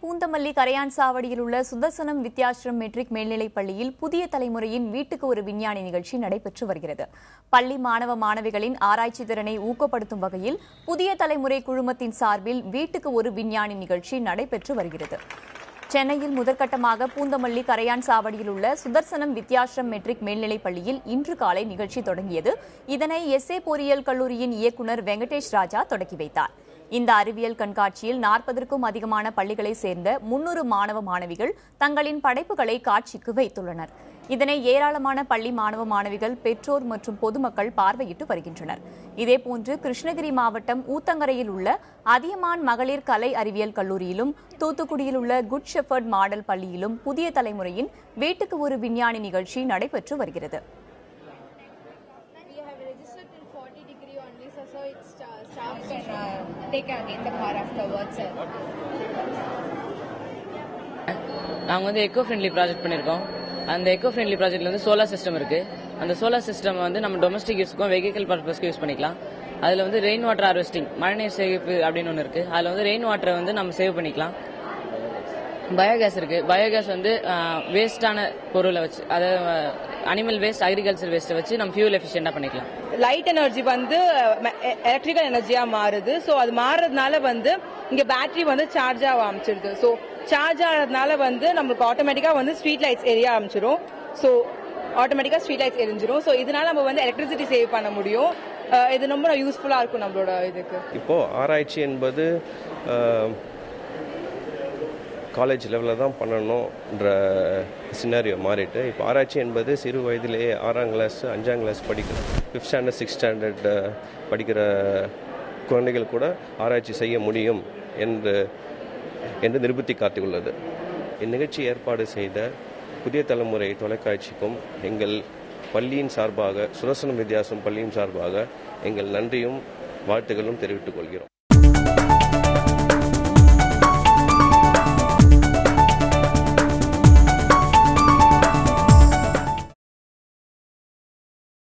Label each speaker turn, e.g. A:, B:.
A: பூந்தமல்லி கரையான் சாவடியில் உள்ள சுதர்சனம் வித்யாசிரம் மெட்ரிக் மேல்நிலைப் பள்ளியில் புதிய தலைமுறையின் வீட்டுக்கு ஒரு விஞ்ஞானி நிகழ்ச்சி நடைபெற்று வருகிறது. பள்ளி மாணவ மாணவிகளின் ஆராய்ச்சி திறனை ஊக்கப்படுத்தும் வகையில் புதிய தலைமுறை குழுமத்தின் சார்பில் வீட்டுக்கு ஒரு விஞ்ஞானி நிகழ்ச்சி நடைபெற்று வருகிறது. சென்னையில் முதற்கட்டமாக பூந்தமல்லி கரையான் சாவடியில் உள்ள சுதர்சனம் வித்யாசிரம் மெட்ரிக் மேல்நிலைப் பள்ளியில் இன்று காலை நிகழ்ச்சி தொடங்கியது. இதனை எஸ்ஏ பொறியியல் கல்லூரியின் இயக்குநர் வெங்கடேஷ் ராஜா தொடங்கி வைத்தார். இந்த அறிவியல் கண்காட்சியில் 40க்கும் அதிகமான பள்ளிகளைச் சேர்ந்த 300 மாணவ மாணவிகள் தங்களின் படைப்புகளை காட்சிக்கு வைத்துள்ளனர். இதனை ஏராளமான பள்ளி மாணவ மாணவிகள், பெற்றோர் மற்றும் பொதுமக்கள் பார்வையிட்டு வருகின்றனர். இதேபோன்று கிருஷ்ணகிரி மாவட்டம் ஊத்தங்கரையில் உள்ள அதியமான் மகளிர் கலை அறிவியல் கல்லூரியிலும், தூத்துக்குடியில் உள்ள குட் ஷெப்பர்ட் மாடல் பள்ளியிலும் புதிய தலைமுறையின் வீட்டுக்கு ஒரு விஞ்ஞானி நிகழ்ச்சி நடைபெற்று வருகிறது.
B: நாங்கள் வந்து எக்கோ ஃப்ரெண்ட்லி ப்ராஜெக்ட் பண்ணியிருக்கோம். அந்த எக்கோ ஃப்ரெண்ட்லி ப்ராஜெக்ட்ல வந்து சோலார் சிஸ்டம் இருக்கு. அந்த சோலார் சிஸ்டம் வந்து நம்ம டொமஸ்டிக் யூஸ்க்கும் வெஹிக்கல் பர்பஸ்க்கு யூஸ் பண்ணிக்கலாம். அதில் வந்து ரெயின் வாட்டர் ஹார்வெஸ்டிங், மழைநீர் சேமிப்பு அப்படின்னு ஒன்று இருக்கு. அதில் வந்து ரெயின் வாட்டரை வந்து நம்ம சேவ் பண்ணிக்கலாம். பயோகேஸ் இருக்கு. பயோகேஸ் வந்து வேஸ்டான பொருளை வச்சு, அதாவது அனிமல் வேஸ்ட், அக்ரிகல்ச்சர் வேஸ்ட்டை வச்சு நம்ம ஃபியூல் எஃபிஷியண்டா பண்ணிக்கலாம்.
C: லைட் எனர்ஜி வந்து எலக்ட்ரிக்கல் எனர்ஜியா மாறுது. ஸோ அது மாறுறதுனால வந்து இங்க பேட்டரி வந்து சார்ஜ் ஆக ஆரம்பிச்சிருது. ஸோ சார்ஜ் ஆகிறதுனால வந்து நம்மளுக்கு ஆட்டோமேட்டிக்கா வந்து ஸ்ட்ரீட் லைட்ஸ் எரிய ஆரம்பிச்சிடும். ஸோ ஆட்டோமேட்டிக்கா ஸ்ட்ரீட் லைட்ஸ் எரிஞ்சிடும். ஸோ இதனால நம்ம வந்து எலக்ட்ரிசிட்டி சேவ் பண்ண முடியும். இது ரொம்ப யூஸ்ஃபுல்லா இருக்கும் நம்மளோட இதுக்கு.
D: இப்போ ஆராய்ச்சி என்பது காலேஜ் லெவலில் தான் பண்ணணுன்ற சினாரியோ மாறிட்டு, இப்போ ஆராய்ச்சி என்பது சிறு வயதிலேயே 6ஆம் கிளாஸ் 5ஆம் கிளாஸ் படிக்கிற 5th ஸ்டாண்டர்ட் 6th ஸ்டாண்டர்ட் படிக்கிற குழந்தைகள் கூட ஆராய்ச்சி செய்ய முடியும் என்று நிரூபித்து காட்டியுள்ளது. இந்நிகழ்ச்சி ஏற்பாடு செய்த புதிய தலைமுறை தொலைக்காட்சிக்கும் எங்கள் பள்ளியின் சார்பாக, சுதர்சனம் வித்யாசிரம் பள்ளியின் சார்பாக எங்கள் நன்றியும் வாழ்த்துக்களும் தெரிவித்துக் கொள்கிறோம்.